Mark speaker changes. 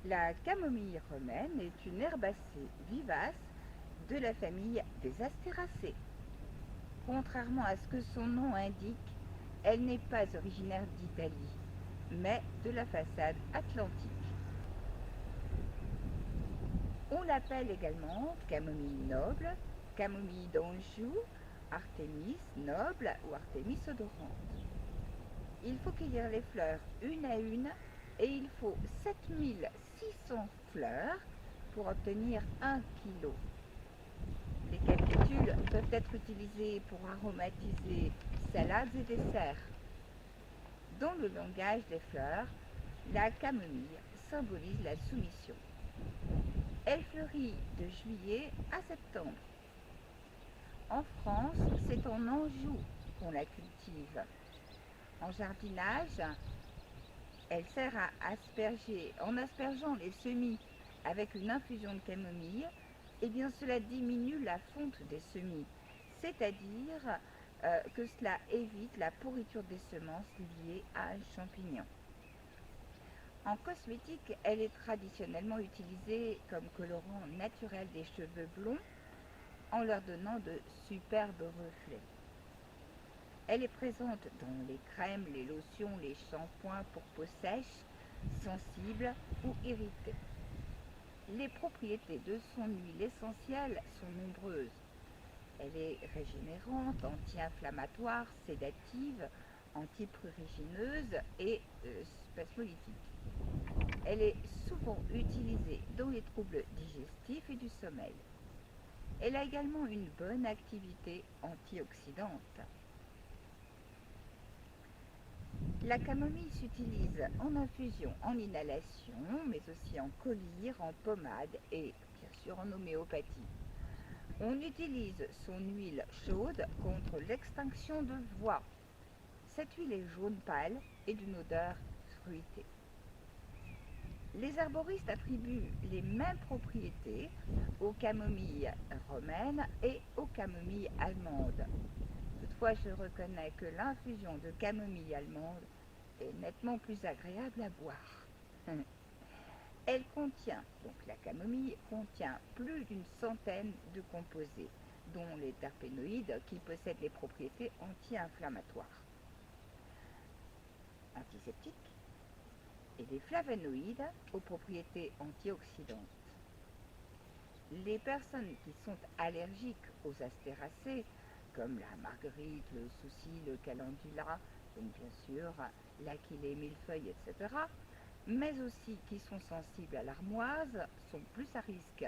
Speaker 1: La camomille romaine est une herbacée vivace de la famille des Astéracées. Contrairement à ce que son nom indique, elle n'est pas originaire d'Italie, mais de la façade atlantique. On l'appelle également camomille noble, camomille d'Anjou, Artémis noble ou Artémis odorante. Il faut cueillir les fleurs une à une et il faut 7600 fleurs pour obtenir 1 kg. Les capitules peuvent être utilisés pour aromatiser salades et desserts. Dans le langage des fleurs, la camomille symbolise la soumission. Elle fleurit de juillet à septembre. En France, c'est en Anjou qu'on la cultive. En jardinage, elle sert à asperger. En aspergeant les semis avec une infusion de camomille, eh bien cela diminue la fonte des semis, c'est-à-dire que cela évite la pourriture des semences liées à un champignon. En cosmétique, elle est traditionnellement utilisée comme colorant naturel des cheveux blonds en leur donnant de superbes reflets. Elle est présente dans les crèmes, les lotions, les shampoings pour peau sèche, sensible ou irritée. Les propriétés de son huile essentielle sont nombreuses. Elle est régénérante, anti-inflammatoire, sédative, antiprurigineuse et spasmolytique. Elle est souvent utilisée dans les troubles digestifs et du sommeil. Elle a également une bonne activité antioxydante. La camomille s'utilise en infusion, en inhalation, mais aussi en collyre, en pommade et bien sûr en homéopathie. On utilise son huile chaude contre l'extinction de voix. Cette huile est jaune pâle et d'une odeur fruitée. Les herboristes attribuent les mêmes propriétés aux camomilles romaines et aux camomilles allemandes. Toutefois, je reconnais que l'infusion de camomille allemande est nettement plus agréable à boire. Elle contient, donc la camomille contient plus d'une centaine de composés, dont les terpénoïdes qui possèdent les propriétés anti-inflammatoires, antiseptiques, et les flavonoïdes aux propriétés antioxydantes. Les personnes qui sont allergiques aux astéracées, comme la marguerite, le souci, le calendula, donc bien sûr l'achillée, millefeuille, etc., mais aussi qui sont sensibles à l'armoise, sont plus à risque.